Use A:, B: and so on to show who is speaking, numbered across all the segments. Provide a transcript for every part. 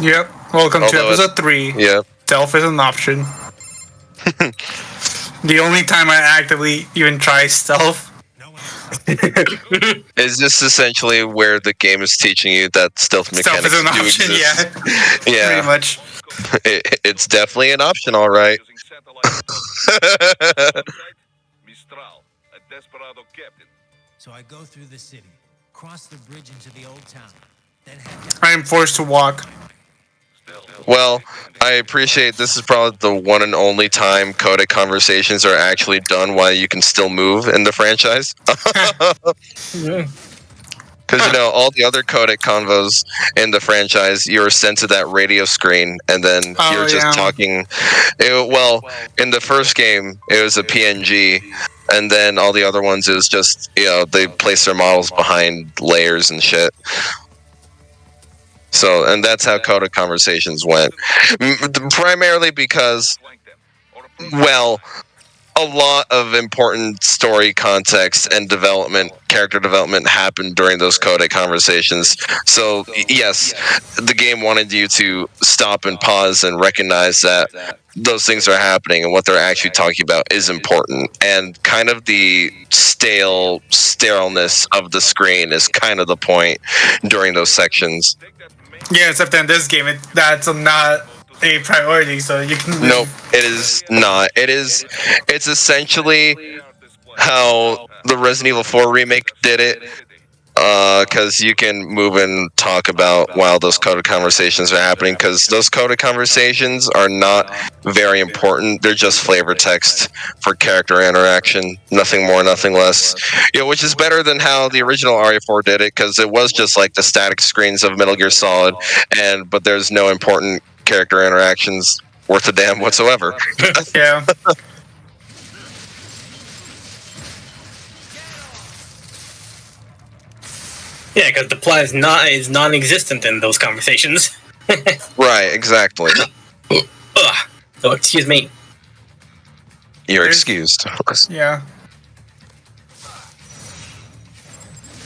A: Yep. Welcome to episode 3.
B: Yep.
A: Stealth is an option. The only time I actively even try stealth.
B: Is this essentially where the game is teaching you that stealth mechanics
A: Stealth is an
B: do
A: option,
B: exist?
A: yeah. Pretty much.
B: It's definitely an option, all right.
C: So I go through the city, cross the bridge into the old town, then head down.
A: I am forced to walk.
B: Well, I appreciate this is probably the one and only time codec conversations are actually done while you can still move in the franchise. Because, all the other codec convos in the franchise, you're sent to that radio screen, and then you're just talking. In the first game, it was a PNG, and then all the other ones, it was just, they place their models behind layers and shit. So, and that's how codec conversations went. Primarily because, a lot of important story context and character development happened during those codec conversations. So, yes, the game wanted you to stop and pause and recognize that those things are happening and what they're actually talking about is important. And kind of the sterileness of the screen is kind of the point during those sections.
A: Yeah, except in this game, that's not a priority, so you can...
B: Nope, it is not. It's essentially how the Resident Evil 4 remake did it, because you can move and talk about while those coded conversations are happening, because those coded conversations are not very important. They're just flavor text for character interaction, nothing more, nothing less. Which is better than how the original RE4 did it, because it was just like the static screens of Metal Gear Solid, but there's no important character interactions worth a damn whatsoever.
A: Yeah.
D: Yeah, because the plot is non-existent in those conversations.
B: Right, exactly.
D: So excuse me.
B: You're excused.
A: Yeah.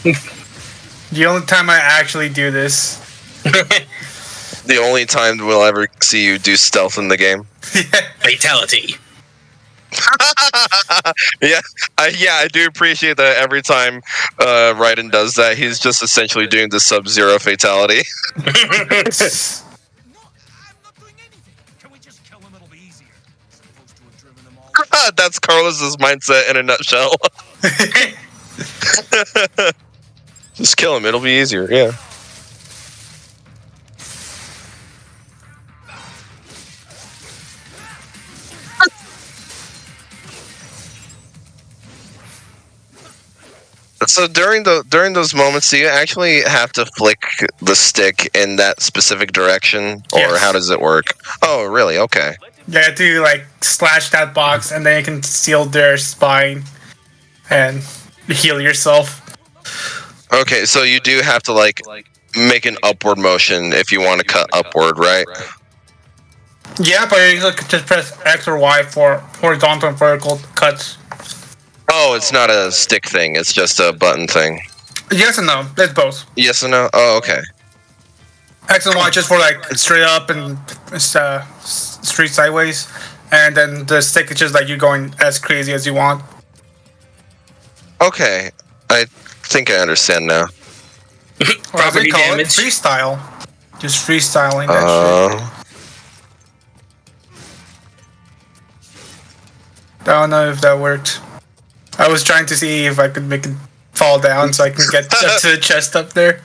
A: The only time I actually do this.
B: The only time we'll ever see you do stealth in the game.
D: Fatality.
B: I do appreciate that every time Raiden does that, he's just essentially doing the Sub-Zero fatality. That's Carlos's mindset in a nutshell. Just kill him, it'll be easier, yeah. So during those moments, do you actually have to flick the stick in that specific direction, or how does it work? Oh, really? Okay.
A: You have to slash that box, and then you can seal their spine and heal yourself.
B: Okay, so you do have to make an upward motion if you want to cut upward, right?
A: Yeah, but you can just press X or Y for horizontal and vertical cuts.
B: Oh, it's not a stick thing, it's just a button thing.
A: Yes and no, it's both.
B: Yes and no? Oh, okay.
A: X and Y just for straight up and straight sideways, and then the stick is just you going as crazy as you want.
B: Okay, I think I understand now.
A: Property damage. Freestyle. Just freestyling that shit. I don't know if that worked. I was trying to see if I could make it fall down so I can get up to the chest up there.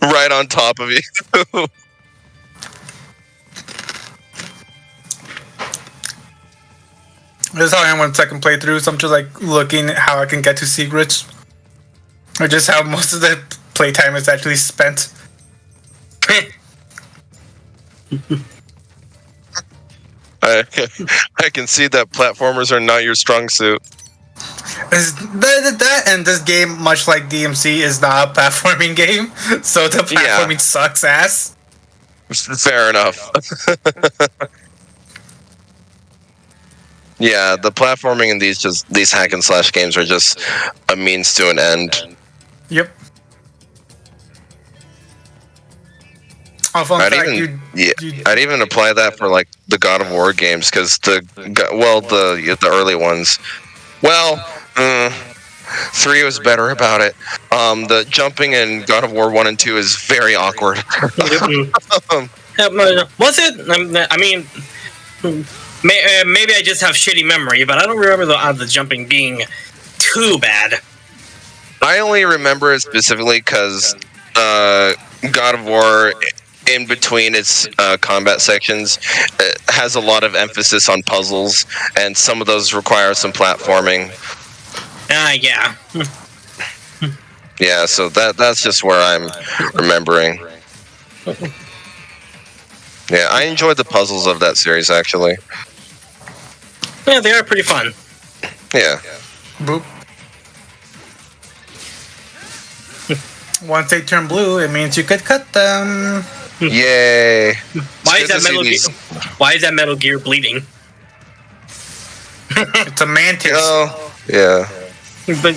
B: Right on top of you.
A: This is how I am when second playthrough, so I'm just looking at how I can get to secrets. Or just how most of the playtime is actually spent.
B: I can see that platformers are not your strong suit.
A: That and this game, much like DMC, is not a platforming game, so the platforming sucks ass.
B: Fair enough. Yeah, the platforming in these hack and slash games are just a means to an end.
A: Yep. Oh, fun
B: I'd
A: fact,
B: I'd even apply that for like the God of War games because the early ones. Well, 3 was better about it. The jumping in God of War 1 and 2 is very awkward.
D: Was it? I mean, maybe I just have shitty memory, but I don't remember the jumping being too bad.
B: I only remember it specifically because God of War, in between its combat sections, has a lot of emphasis on puzzles, and some of those require some platforming.
D: Yeah.
B: Yeah, so that's just where I'm remembering. Yeah, I enjoyed the puzzles of that series, actually.
D: Yeah, they are pretty fun.
B: Yeah.
A: Boop. Once they turn blue, it means you could cut them.
B: Yay.
D: Why is that Metal Gear bleeding?
A: It's a mantis.
B: Oh, yeah.
D: But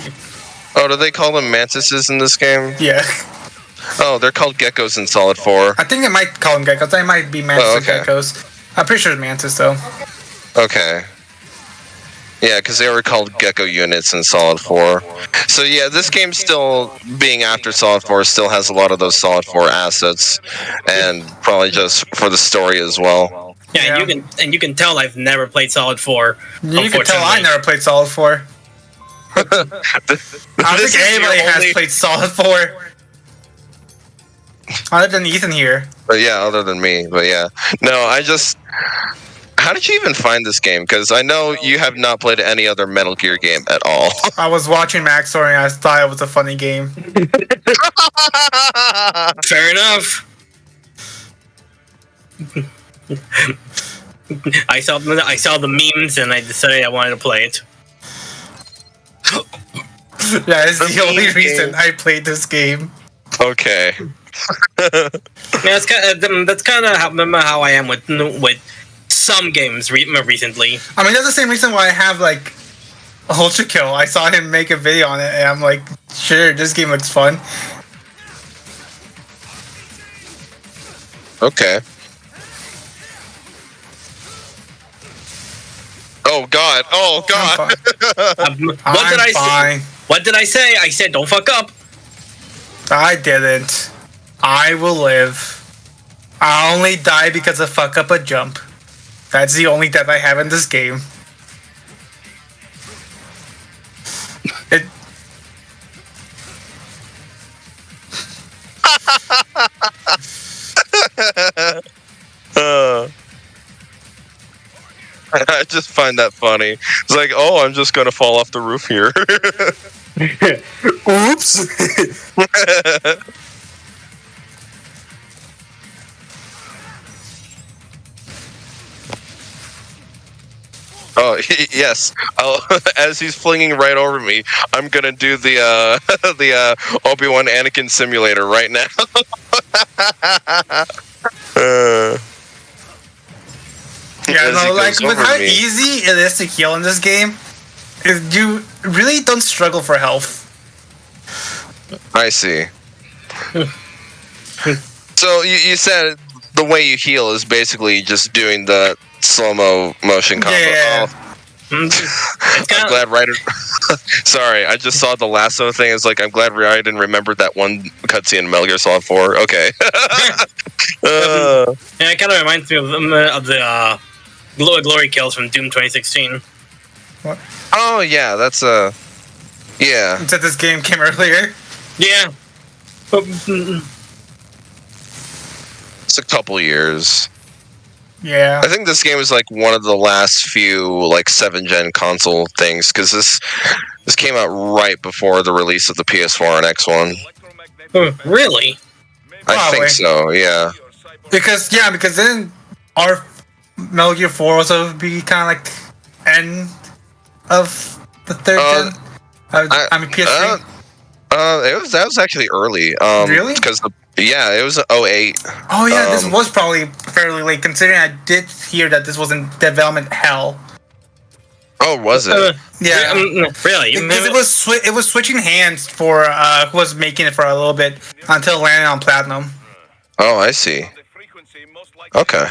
B: Oh, do they call them mantises in this game?
A: Yeah.
B: Oh, they're called geckos in Solid 4.
A: I think it might call them geckos. They might be mantis
B: okay.
A: or geckos. I'm pretty sure it's mantis, though.
B: Okay. Yeah, because they were called gecko units in Solid 4. So yeah, this game still, being after Solid 4, still has a lot of those Solid 4 assets, and probably just for the story as well.
D: yeah, you can tell I've never played Solid 4.
A: You can tell I never played Solid 4. I don't think anybody has played Solid 4. Other than Ethan here.
B: But yeah, other than me. But yeah. No, how did you even find this game? Because I know you have not played any other Metal Gear game at all.
A: I was watching Max Story and I thought it was a funny game.
D: Fair enough. I saw the memes and I decided I wanted to play it.
A: Yeah, it's the only reason I played this game.
B: Okay.
D: Yeah, that's kind of how I am with some games recently.
A: I mean, that's the same reason why I have, like, Ultra Kill. I saw him make a video on it, and I'm like, sure, this game looks fun.
B: Okay. Oh God! Oh God!
D: What did I say? I said don't fuck up.
A: I didn't. I will live. I only die because of fuck up a jump. That's the only death I have in this game. It.
B: I just find that funny. It's like, oh, I'm just gonna fall off the roof here.
A: Oops.
B: Oh yes. As he's flinging right over me, I'm gonna do the Obi-Wan Anakin simulator right now.
A: Yeah, no, like with how easy it is to heal in this game, you really don't struggle for health.
B: I see. So you said the way you heal is basically just doing the slow-mo motion combo.
A: Yeah.
B: I'm glad Ryder. Sorry, I just saw the lasso thing. It's like I'm glad Ryder remembered that one cutscene in Metal Gear Solid 4. Okay.
D: Yeah, it kind of reminds me of the glory kills from Doom 2016.
A: What?
B: Oh yeah, that's yeah.
A: You said this game came earlier.
D: Yeah.
B: It's a couple years.
A: Yeah.
B: I think this game is like one of the last few like 7th-gen console things because this came out right before the release of the PS4 and X1.
D: Really?
B: I think so. Yeah.
A: Because then our Metal Gear 4 also be kind of like end of the 3rd gen. I mean PS3.
B: That was actually early.
A: Really?
B: Because it was 08.
A: Oh yeah, this was probably fairly late considering I did hear that this was in development hell.
B: Oh, was it?
A: Yeah.
D: Really?
A: Because it was switching hands for who was making it for a little bit until it landed on Platinum.
B: Oh, I see. Okay.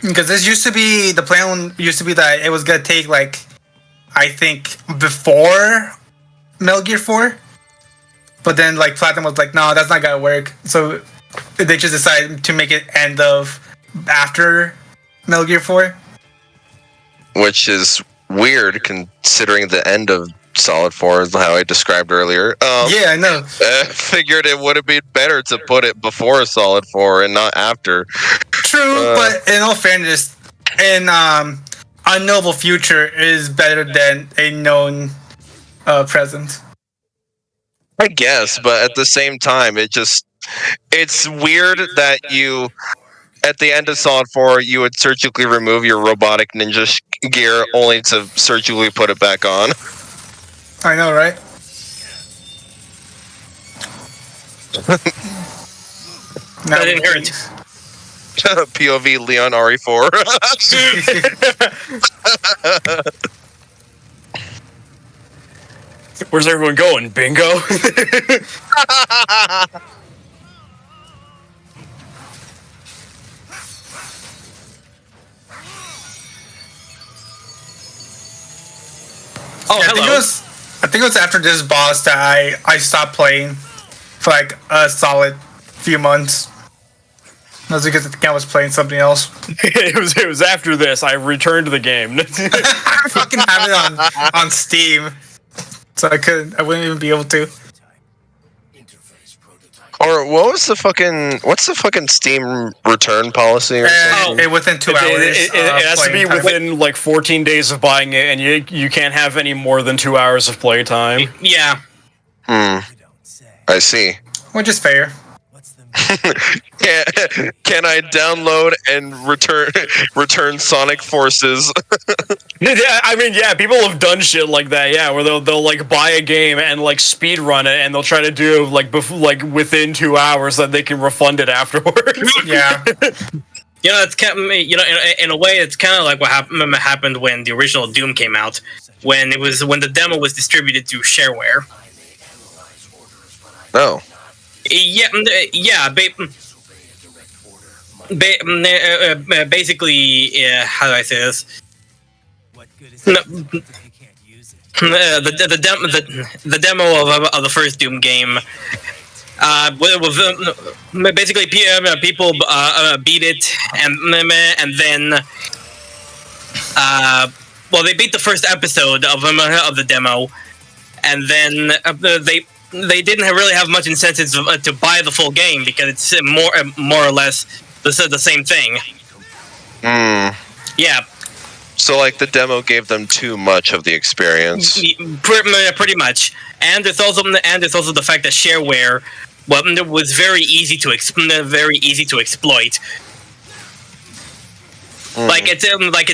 A: Because this used to be the plan used to be that it was gonna take like I think before Metal Gear 4, but then like Platinum was like, no, that's not gonna work. So they just decided to make it end of after Metal Gear 4.
B: Which is weird considering the end of Solid 4 is how I described earlier.
A: Yeah, I know.
B: I figured it would have been better to put it before Solid 4 and not after.
A: True, but in all fairness, unknowable future is better than a known present.
B: I guess, but at the same time, it's weird that you, at the end of Solid 4, you would surgically remove your robotic ninja gear only to surgically put it back on.
A: I know, right?
D: That didn't hurt.
B: POV Leon RE4.
E: Where's everyone going? Bingo?
D: Oh,
A: Yeah,
D: hello.
A: I think it was after this boss that I stopped playing for like a solid few months. That's because I think I was playing something else.
E: it was after this I returned to the game.
A: I fucking have it on Steam, so I wouldn't even be able to.
B: Or what's the fucking Steam return policy or something?
A: Within 2 hours.
E: It has to be within like 14 days of buying it, and you can't have any more than 2 hours of playtime.
D: Yeah.
B: I see.
A: Which is fair.
B: Can I download and return Sonic Forces?
E: I mean, yeah, people have done shit like that, yeah, where they'll like buy a game and like speed run it, and they'll try to do like within 2 hours so that they can refund it afterwards.
A: Yeah.
D: You know, it's kind of, in a way, it's kind of like what happened when the original Doom came out, when the demo was distributed through shareware.
B: No.
D: Yeah. Basically, how do I say this? The demo of the first Doom game. Basically, people beat it, and then they beat the first episode of the demo, and then they didn't really have much incentive to buy the full game because it's more or less the same thing. Yeah.
B: So, like, the demo gave them too much of the experience.
D: Pretty much, and there's also the fact that shareware, it was very easy to exploit.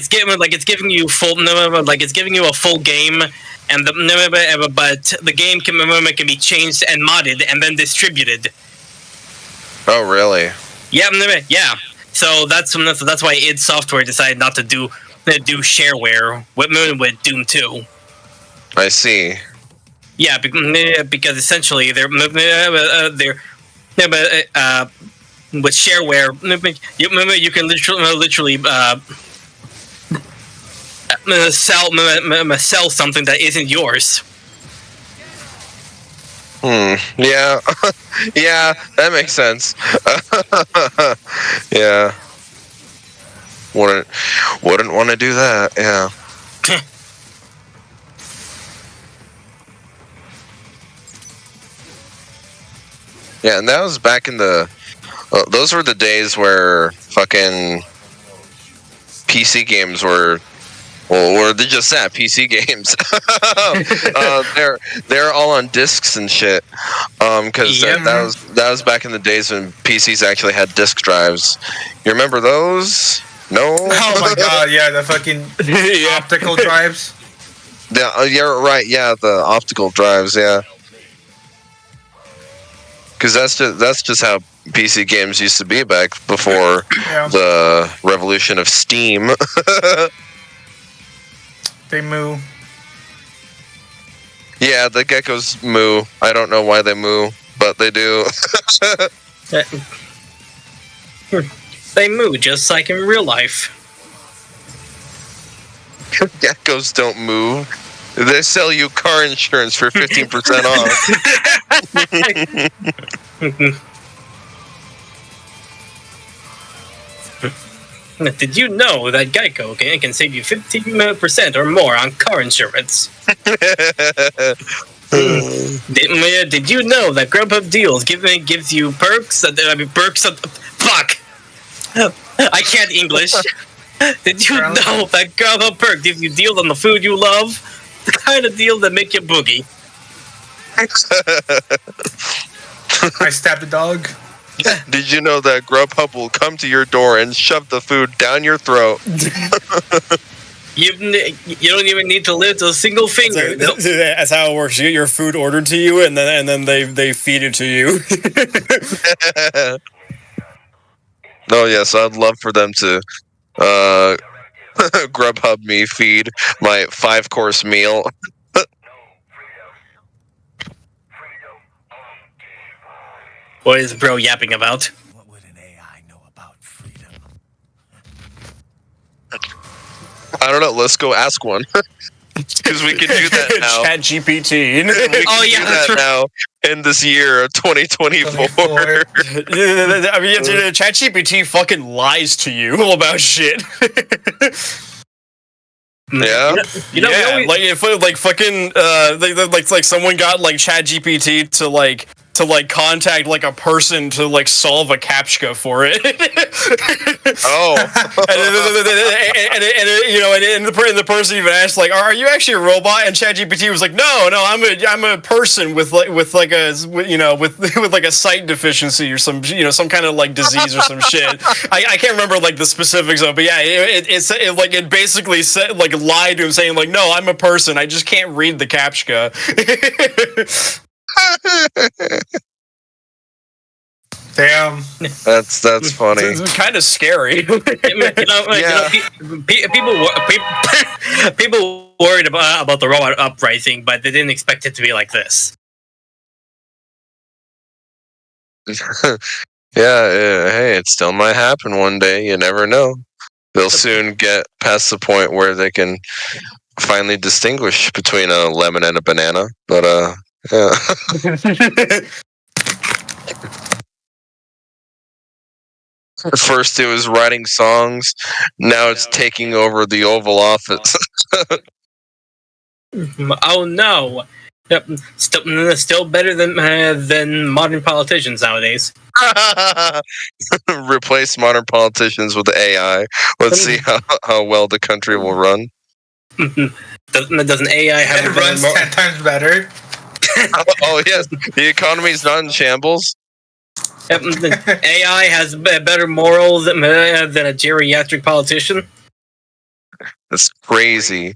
D: It's giving you a full game, and but the game can be changed and modded and then distributed.
B: Oh, really?
D: Yeah. So that's why id Software decided not to do shareware with Doom 2.
B: I see.
D: Yeah, because essentially they're with shareware, you can literally sell something that isn't yours.
B: Yeah. Yeah, that makes sense. Yeah. Wouldn't want to do that. Yeah. Yeah, and that was back in the. Those were the days where fucking PC games were. Well, or they're just that PC games. They're all on discs and shit. Because that was back in the days when PCs actually had disk drives. You remember those? No.
A: Oh my god! Yeah, the fucking optical drives.
B: You're right. Yeah, the optical drives. Yeah. Because that's just how PC games used to be back before the revolution of Steam.
A: They moo.
B: Yeah, the geckos moo. I don't know why they moo, but they do.
D: They moo just like in real life.
B: Geckos don't move. They sell you car insurance for 15% off.
D: Did you know that Geico can save you 15% or more on car insurance? Did you know that Grubhub Deals gives you perks? Fuck! I can't English. Did you know that Grubhub Perk gives you deals on the food you love? The kind of deal that make you boogie.
A: I stabbed a dog.
B: Did you know that Grubhub will come to your door and shove the food down your throat?
D: You don't even need to lift a single finger.
E: That's how it works. You get your food ordered to you, and then they feed it to you.
B: Oh yes, I'd love for them to Grubhub me feed my 5-course meal.
D: What is bro yapping about?
C: What would an AI know about freedom?
B: I don't know. Let's go ask one. Because we can do that now.
E: Chat GPT.
D: Oh yeah, that's right.
B: Now in this year of 2024.
E: I mean, Chat GPT fucking lies to you about shit.
B: Yeah.
D: You know,
E: yeah,
D: always,
E: like if like fucking like someone got like Chat GPT to contact like a person to like solve a captcha for it.
B: Oh.
E: and the person even asked like, "Are you actually a robot?" And ChatGPT was like, "No, I'm a person with like a sight deficiency or some some kind of like disease or some shit." I can't remember like the specifics of it, but yeah, it basically said like lied to him saying like, "No, I'm a person. I just can't read the captcha."
A: Damn.
B: That's funny.
E: It's kind of scary.
D: People worried about the robot uprising, but they didn't expect it to be like this.
B: Hey, it still might happen one day. You never know. They'll soon get past the point where they can finally distinguish between a lemon and a banana. But yeah. First it was writing songs, now it's taking over the Oval Office.
D: Oh no! Yep, still better than modern politicians nowadays.
B: Replace modern politicians with AI. Let's see how well the country will run.
D: Doesn't AI have
A: It runs 10 times better.
B: Oh yes, the economy's not in shambles.
D: Yep, AI has better morals than a geriatric politician.
B: That's crazy.